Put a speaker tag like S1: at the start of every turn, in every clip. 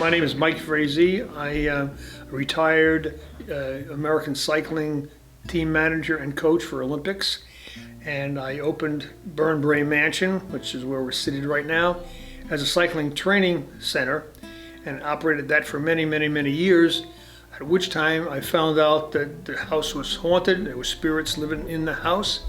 S1: My name is Mike Fraysse. I retired American cycling team manager and coach for Olympics, and I opened Burn Brae Mansion, which is where we're seated right now, as a cycling training center, and operated that for many, many, many years, at which time I found out that the house was haunted. There were spirits living in the house,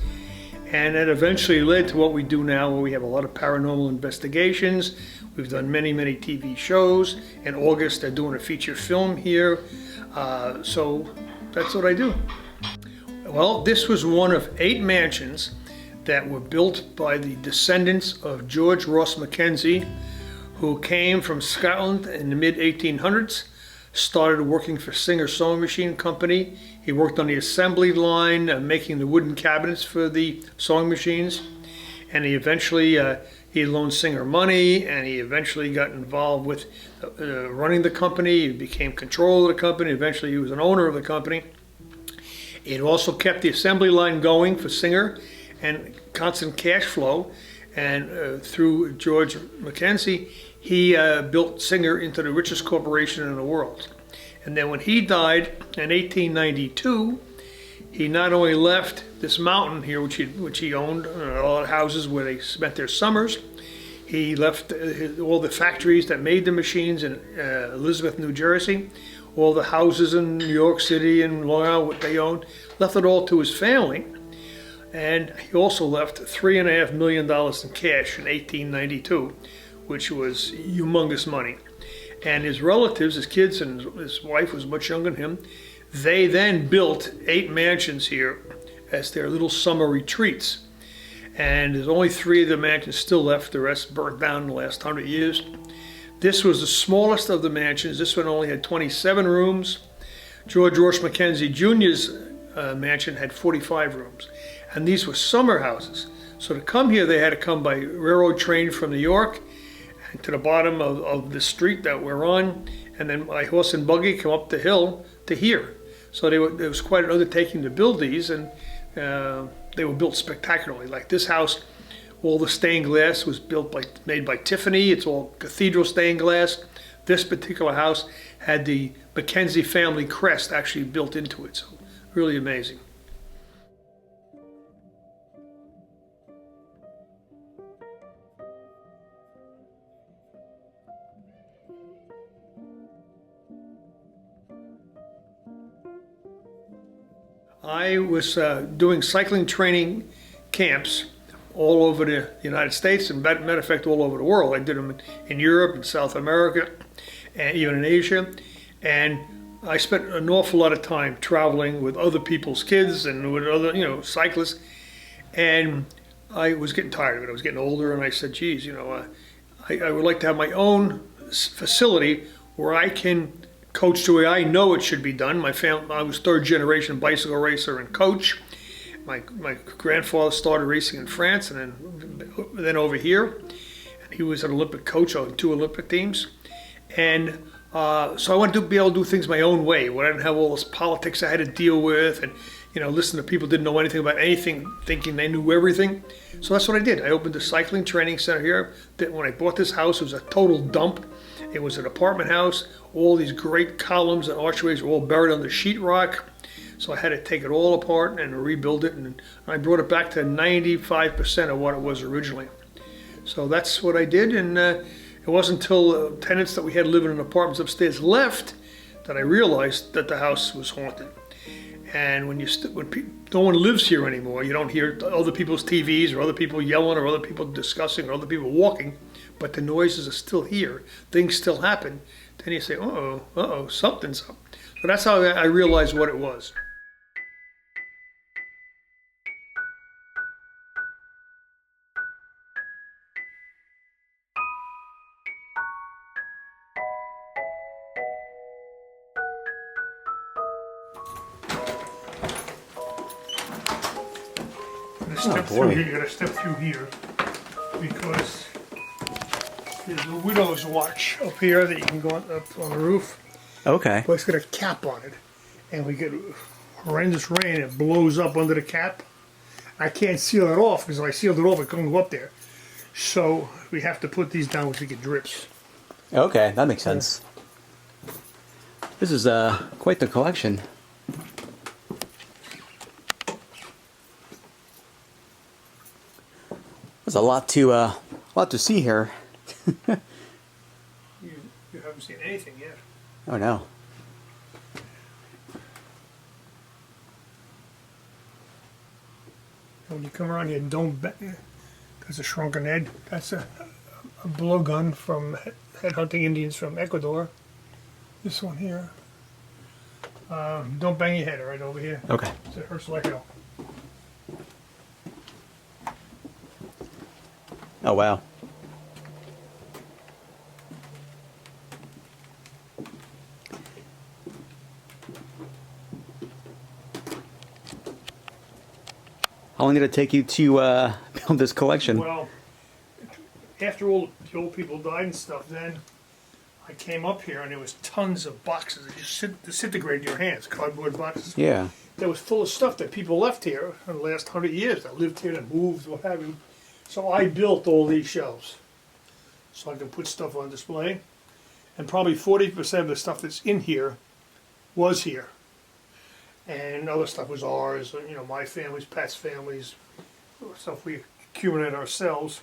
S1: and it eventually led to what we do now, where we have a lot of paranormal investigations. We've done many, many TV shows. In August, they're doing a feature film here. So that's what I do. Well, this was one of 8 mansions that were built by the descendants of George Ross Mackenzie, who came from Scotland in the mid-1800s, started working for Singer Sewing Machine Company. He worked on the assembly line, making the wooden cabinets for the sewing machines, and he eventually he loaned Singer money, and he eventually got involved with running the company. He became control of the company. Eventually he was an owner of the company. It also kept the assembly line going for Singer and constant cash flow, and through George Mackenzie, he built Singer into the richest corporation in the world. And then when he died in 1892, he not only left this mountain here, which he owned, a lot of houses where they spent their summers. He left all the factories that made the machines in Elizabeth, New Jersey, all the houses in New York City and Long Island, what they owned, left it all to his family. And he also left $3.5 million in cash in 1892, which was humongous money. And his relatives, his kids and his wife was much younger than him, they then built 8 mansions here as their little summer retreats. And there's only 3 of the mansions still left. The rest burnt down in the last 100 years. This was the smallest of the mansions. This one only had 27 rooms. George Ross Mackenzie Jr.'s mansion had 45 rooms. And these were summer houses. So to come here, they had to come by railroad train from New York and to the bottom of the street that we're on, and then by horse and buggy come up the hill to here. So it was quite an undertaking to build these, and they were built spectacularly. Like this house, all the stained glass was made by Tiffany. It's all cathedral stained glass. This particular house had the Mackenzie family crest actually built into it. So really amazing. I was doing cycling training camps all over the United States, and matter of fact, all over the world. I did them in Europe and South America, and even in Asia. And I spent an awful lot of time traveling with other people's kids and with other, cyclists. And I was getting tired of it. I was getting older, and I said, geez, I would like to have my own facility where I can coach the way I know it should be done. My family, I was 3rd generation bicycle racer and coach. My grandfather started racing in France and then over here. And he was an Olympic coach on 2 Olympic teams. And so I wanted to be able to do things my own way, where I didn't have all this politics I had to deal with, and listen to people who didn't know anything about anything, thinking they knew everything. So that's what I did. I opened a cycling training center here. When I bought this house, it was a total dump. It was an apartment house. All these great columns and archways were all buried under sheetrock. So I had to take it all apart and rebuild it, and I brought it back to 95% of what it was originally. So that's what I did, and it wasn't until tenants that we had living in apartments upstairs left that I realized that the house was haunted. And when no one lives here anymore, you don't hear other people's TVs or other people yelling or other people discussing or other people walking, but the noises are still here. Things still happen. Then you say, uh-oh, something's up. So that's how I realized what it was. You gotta step through here because there's a widow's watch up here that you can go up on the roof.
S2: Okay.
S1: But it's got a cap on it, and we get horrendous rain. It blows up under the cap. I can't seal it off because if I sealed it off, it couldn't go up there. So we have to put these down, which we get drips.
S2: Okay, that makes sense. This is quite the collection. There's a lot to see here.
S1: You haven't seen anything yet.
S2: Oh no.
S1: When you come around here, don't bet. That's a shrunken head. That's a blowgun from headhunting Indians from Ecuador. This one here. Don't bang your head right over here.
S2: Okay.
S1: It hurts like hell.
S2: Oh wow. How long did it take you to build this collection?
S1: Well, after all the old people died and stuff, then I came up here and there was tons of boxes that just disintegrated in your hands, cardboard boxes.
S2: Yeah.
S1: That was full of stuff that people left here in the last 100 years that lived here, that moved, what have you. So I built all these shelves so I can put stuff on display. And probably 40% of the stuff that's in here was here. And other stuff was ours, you know, my family's, Pat's family's, stuff we accumulated ourselves.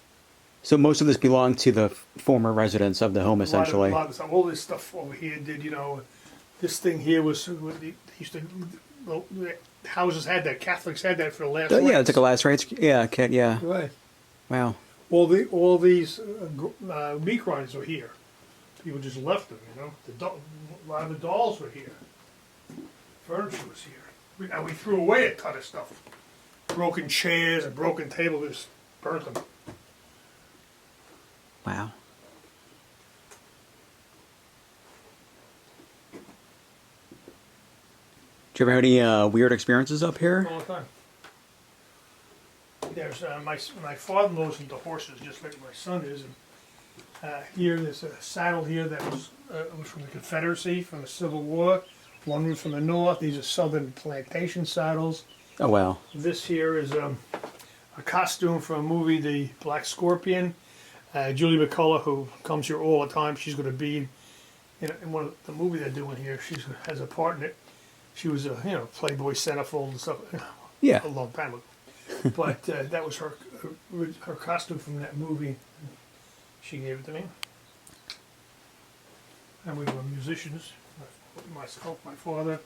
S2: So most of this belonged to the former residents of the home, essentially.
S1: A lot of stuff. All this stuff over here did, you know, this thing here was, they used to, the houses had that, Catholics had that for the last rites.
S2: Yeah, it's like a last rites. Yeah, yeah.
S1: Right.
S2: Wow.
S1: All these meat grinders were here. People just left them, you know. A lot of the dolls were here. Furniture was here. And we threw away a ton of stuff. Broken chairs and broken tables, just burnt them.
S2: Wow. Did you ever have any weird experiences up here?
S1: All the time. There's my father-in-law's into horses, just like my son is. And here, there's a saddle here that was from the Confederacy, from the Civil War. One was from the North. These are Southern plantation saddles.
S2: Oh wow.
S1: This here is a costume from a movie, The Black Scorpion. Julie McCullough, who comes here all the time, she's going to be in one of the movie they're doing here. She has a part in it. She was a Playboy centerfold and stuff.
S2: Yeah.
S1: A long time ago. But that was her costume from that movie. She gave it to me. And we were musicians. Myself, my father.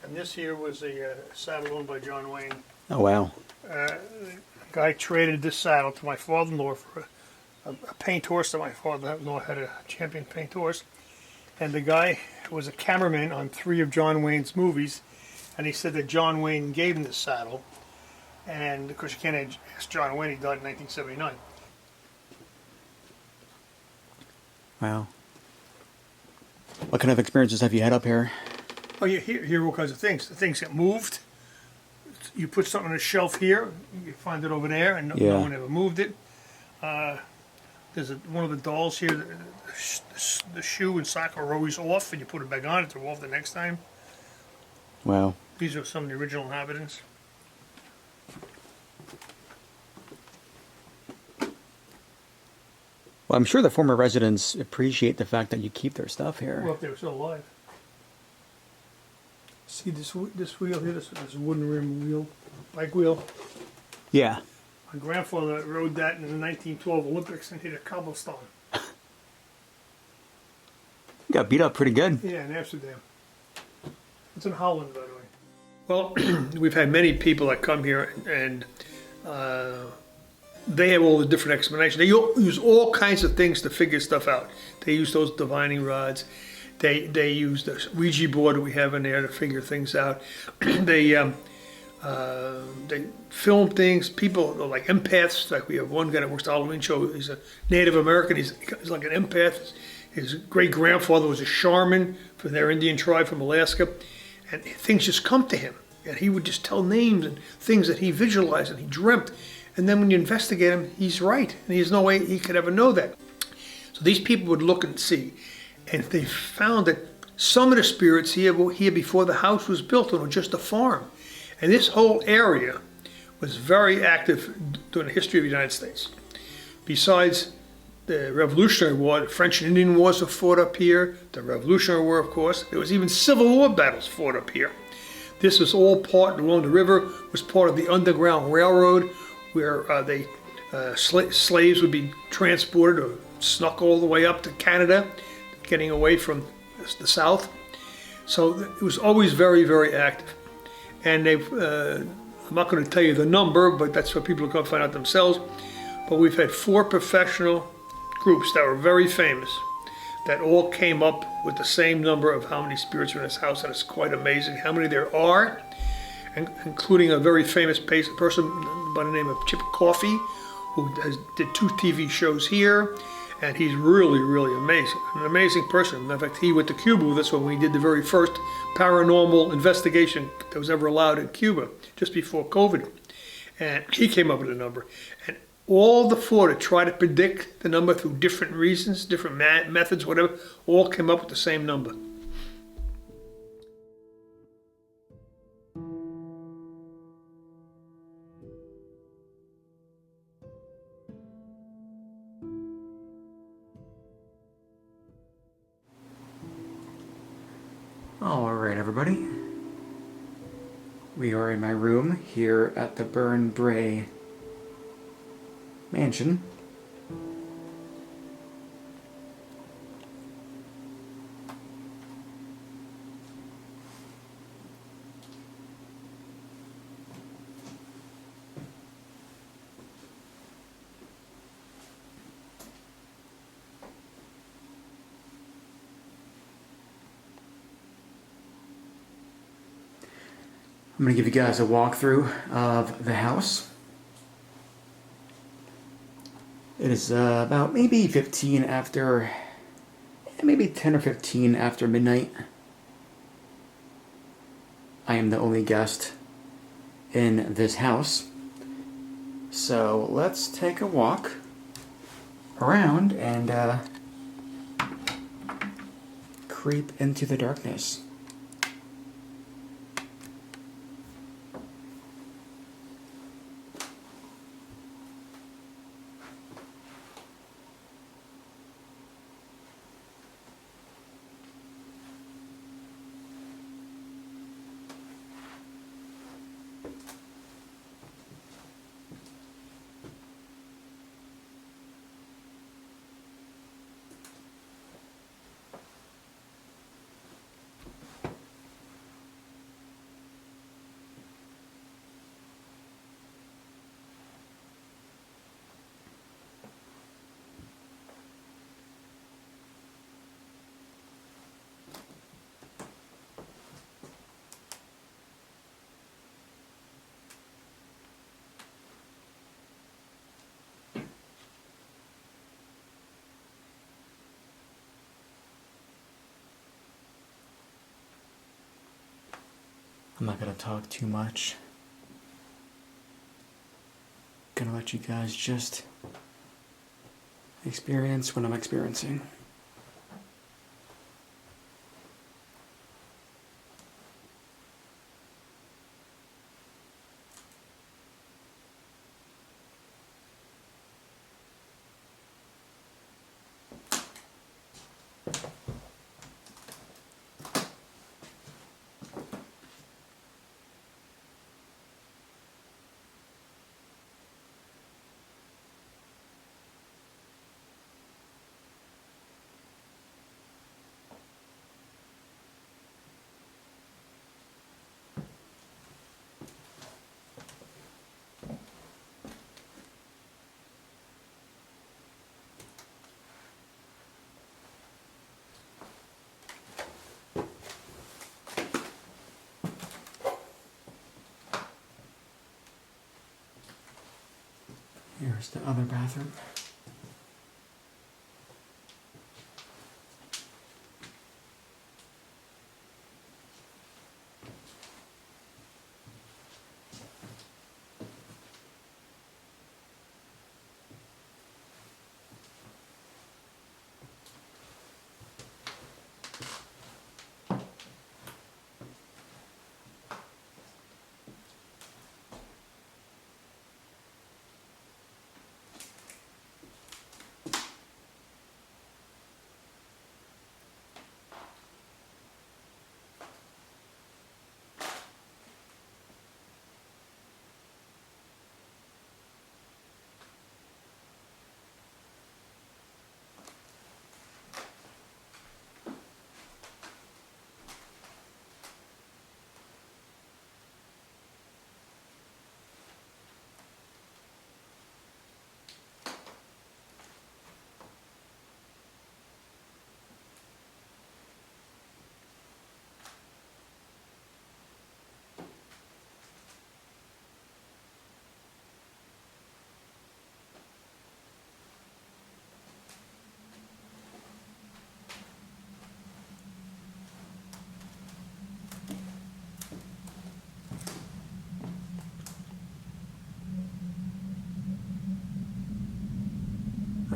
S1: And this here was a saddle owned by John Wayne.
S2: Oh wow.
S1: The guy traded this saddle to my father-in-law for a paint horse that my father-in-law had, a champion paint horse. And the guy was a cameraman on 3 of John Wayne's movies. And he said that John Wayne gave him this saddle. And of course you can't ask John Wayne, he died in 1979.
S2: Wow. What kind of experiences have you had up here?
S1: Oh, you hear all kinds of things. The things get moved. You put something on a shelf here, you find it over there, and no one ever moved it. There's one of the dolls here, the shoe and sock are always off, and you put it back on, it's off the next time.
S2: Wow.
S1: These are some of the original inhabitants.
S2: Well, I'm sure the former residents appreciate the fact that you keep their stuff here.
S1: Well, if they were still alive. See this wheel here, this wooden rim wheel, bike wheel.
S2: Yeah.
S1: My grandfather rode that in the 1912 Olympics and hit a cobblestone.
S2: You got beat up pretty good.
S1: Yeah, in Amsterdam. It's in Holland, by the way. Well, we've had many people that come here and they have all the different explanations. They use all kinds of things to figure stuff out. They use those divining rods. They use the Ouija board that we have in there to figure things out. They film things. People are like empaths. Like we have one guy that works at the Halloween show. He's a Native American. He's like an empath. His great grandfather was a shaman for their Indian tribe from Alaska, and things just come to him. And he would just tell names and things that he visualized and he dreamt. And then when you investigate him, he's right. And there's no way he could ever know that. So these people would look and see. And they found that some of the spirits here were here before the house was built, and it was just a farm. And this whole area was very active during the history of the United States. Besides the Revolutionary War, the French and Indian Wars were fought up here, the Revolutionary War, of course. There was even Civil War battles fought up here. This was all part, along the river, was part of the Underground Railroad, where slaves would be transported or snuck all the way up to Canada, getting away from the South. So it was always very, very active. And I'm not going to tell you the number, but that's what people are going to find out themselves. But we've had 4 professional groups that were very famous that all came up with the same number of how many spirits are in this house, and it's quite amazing how many there are, including a very famous person by the name of Chip Coffey, who did 2 TV shows here, and he's really, really amazing, an amazing person. In fact, he went to Cuba with us when we did the very first paranormal investigation that was ever allowed in Cuba, just before COVID, and he came up with a number. And all the 4 to try to predict the number through different reasons, different methods, whatever, all came up with the same number.
S2: All right, everybody. We are in my room here at the Burn Brae Mansion. I'm going to give you guys a walkthrough of the house. It is about maybe 10 or 15 after midnight. I am the only guest in this house. So let's take a walk around and creep into the darkness. I'm not going to talk too much. Gonna let you guys just experience what I'm experiencing. Here's the other bathroom.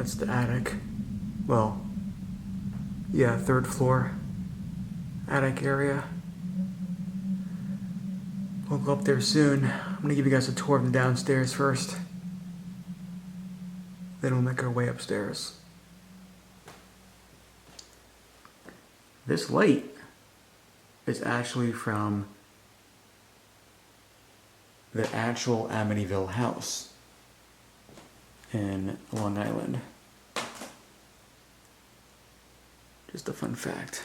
S2: That's the attic. Well, yeah, third floor attic area. We'll go up there soon. I'm gonna give you guys a tour of the downstairs first. Then we'll make our way upstairs. This light is actually from the actual Amityville house in Long Island. Just a fun fact.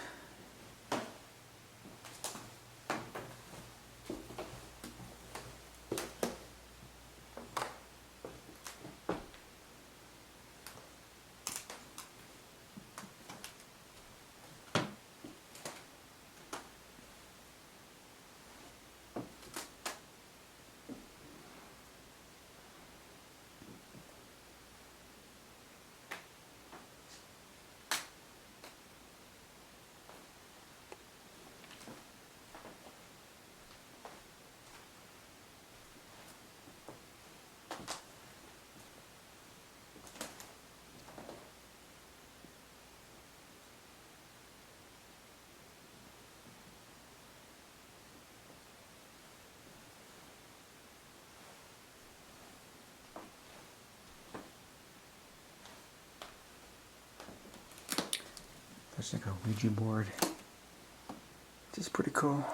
S2: That's like a Ouija board. This is pretty cool.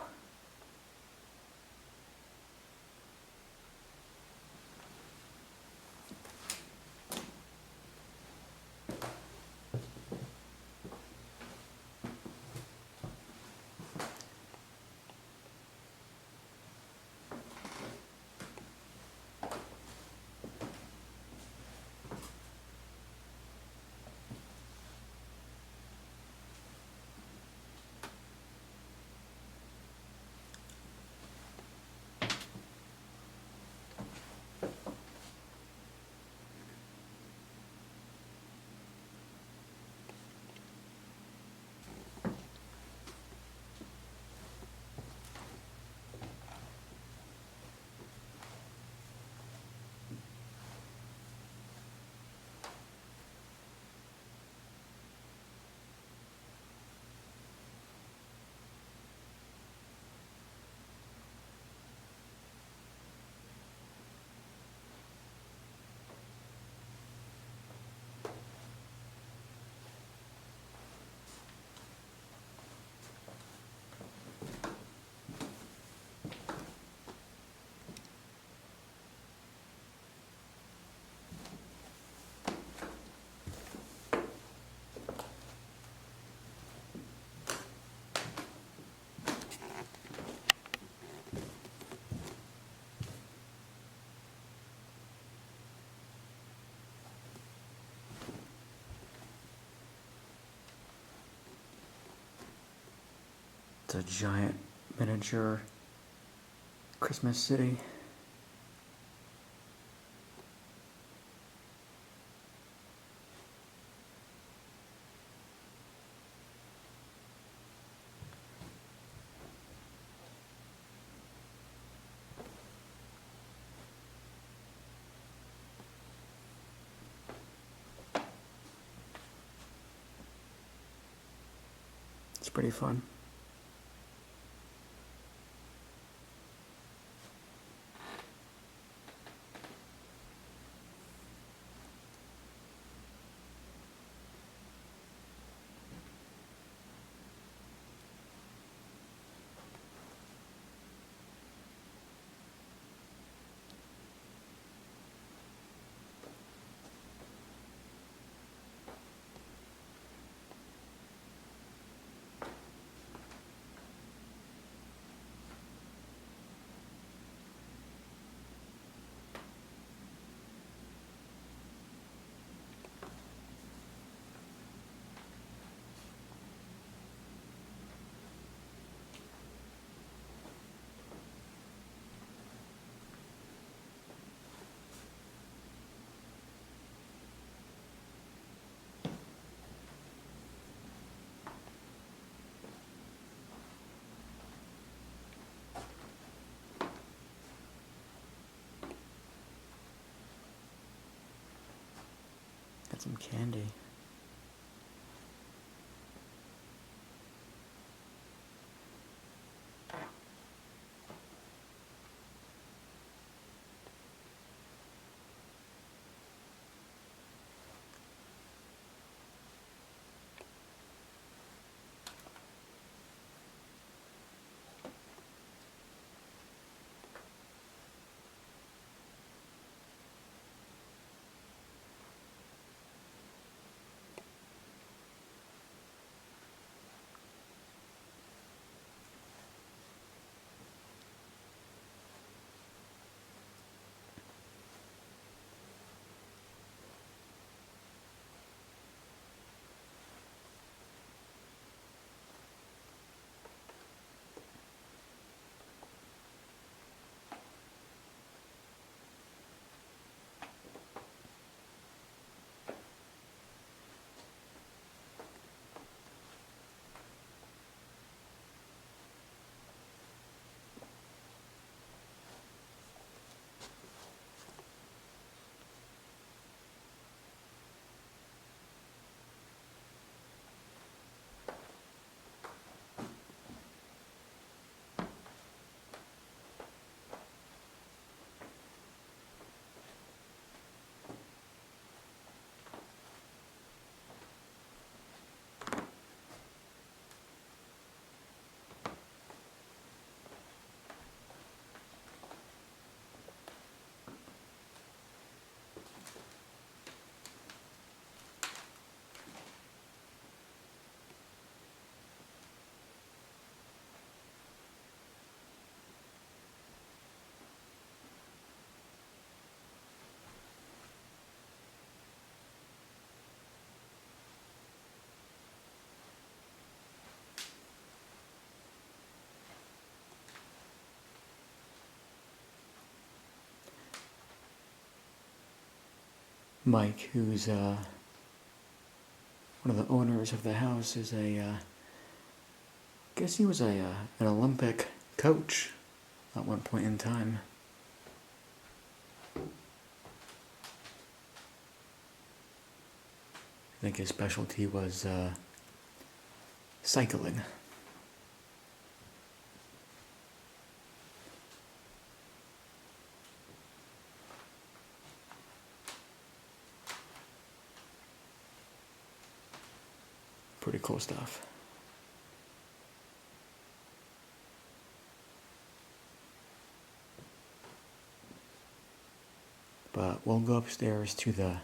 S2: It's a giant miniature Christmas city. It's pretty fun. Some candy. Mike, who's one of the owners of the house, is I guess he was an Olympic coach at one point in time. I think his specialty was cycling. Pretty cool stuff. But we'll go upstairs to the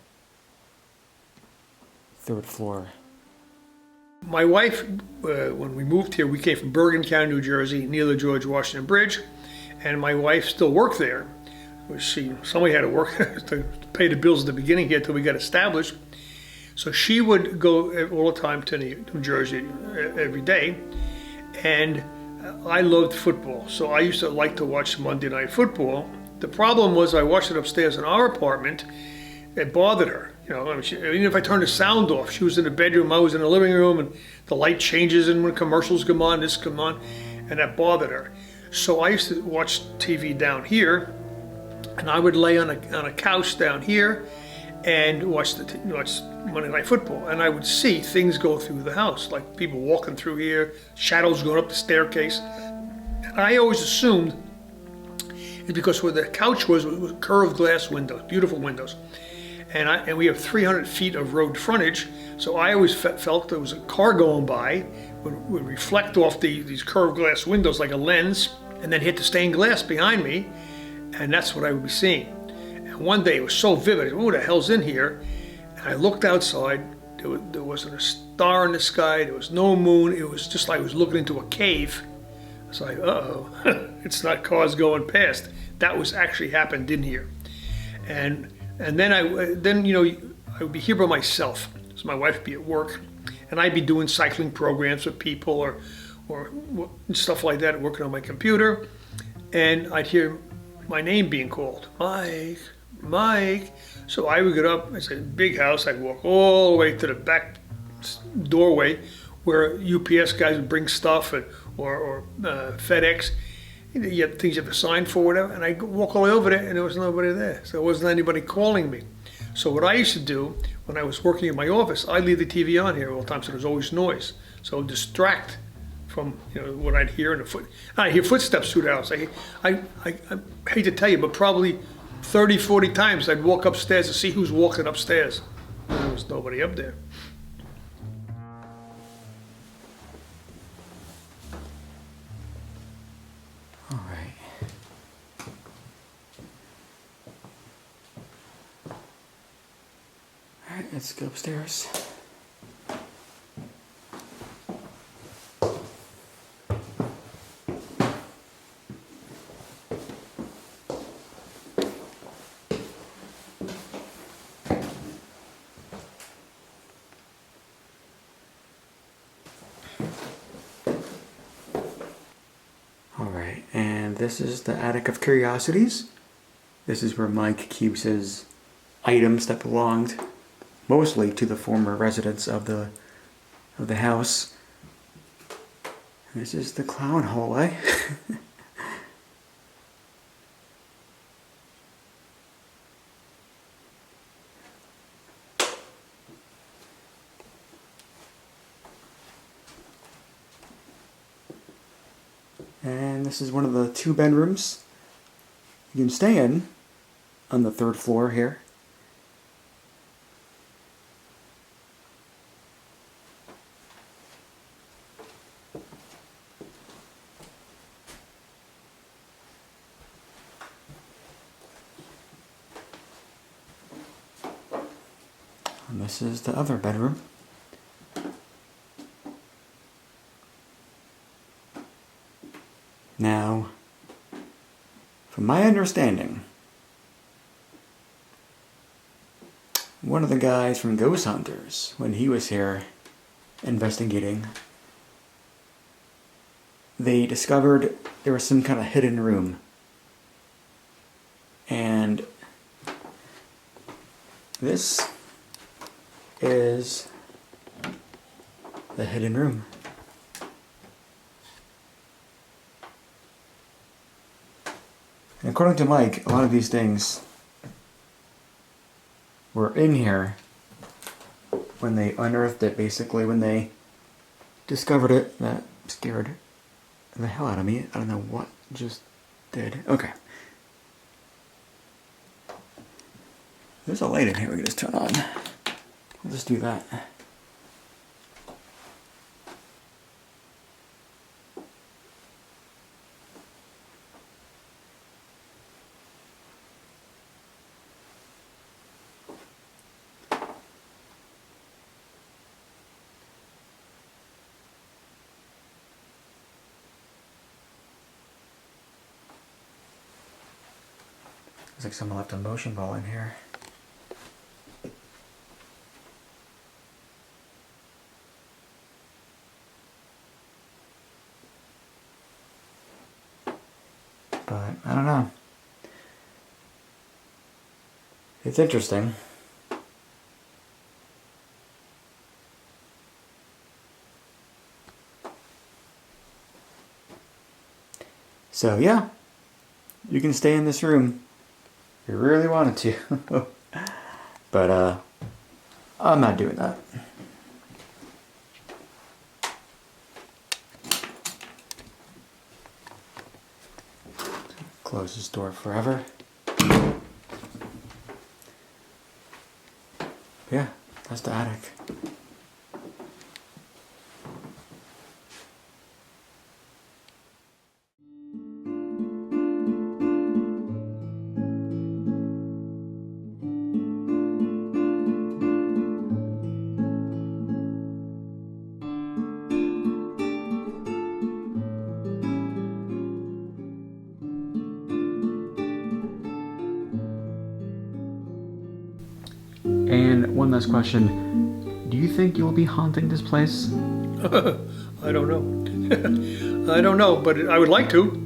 S2: 3rd floor.
S1: My wife, when we moved here, we came from Bergen County, New Jersey, near the George Washington Bridge, and my wife still worked there. Somebody had to work to pay the bills at the beginning here until we got established. So she would go all the time to New Jersey every day, and I loved football. So I used to like to watch Monday Night Football. The problem was I watched it upstairs in our apartment. It bothered her. You know, even if I turned the sound off, she was in the bedroom, I was in the living room, and the light changes, and when commercials come on, this come on, and that bothered her. So I used to watch TV down here, and I would lay on a couch down here and watch Monday Night Football, and I would see things go through the house, like people walking through here, shadows going up the staircase. And I always assumed it's because where the couch was curved glass windows, beautiful windows, and we have 300 feet of road frontage, so I always felt there was a car going by, would reflect off these curved glass windows like a lens, and then hit the stained glass behind me, and that's what I would be seeing. One day it was so vivid, who the hell's in here? And I looked outside, there wasn't a star in the sky, there was no moon, it was just like I was looking into a cave. I was like, uh-oh, it's not cars going past. That was actually happened in here. And then I would be here by myself. So my wife would be at work, and I'd be doing cycling programs with people or stuff like that, working on my computer, and I'd hear my name being called, Mike. So I would get up, it's a big house, I'd walk all the way to the back doorway where UPS guys would bring stuff or FedEx. You have things you have to sign for, whatever, and I'd walk all the way over there and there was nobody there. So there wasn't anybody calling me. So what I used to do, when I was working in my office, I leave the TV on here all the time, so there's always noise. So it would distract from what I'd hear in the foot. I hear footsteps through the house. I hate to tell you, but probably 30, 40 times I'd walk upstairs to see who's walking upstairs. And there was nobody up there.
S2: All right. All right, let's go upstairs. Alright, and this is the attic of curiosities. This is where Mike keeps his items that belonged mostly to the former residents of the house. This is the clown hallway. And this is one of the 2 bedrooms you can stay in on the 3rd floor here. And this is the other bedroom. Now, from my understanding, one of the guys from Ghost Hunters, when he was here investigating, they discovered there was some kind of hidden room. And this is the hidden room. And according to Mike, a lot of these things were in here when they unearthed it, basically, when they discovered it. That scared the hell out of me. I don't know what just did. Okay. There's a light in here we can just turn on. We'll just do that. Looks like someone left a motion ball in here. But I don't know. It's interesting. So yeah, you can stay in this room if you really wanted to. But I'm not doing that. Close this door forever. Yeah, that's the attic. And one last question. Do you think you'll be haunting this place?
S1: I don't know. I don't know, but I would like to.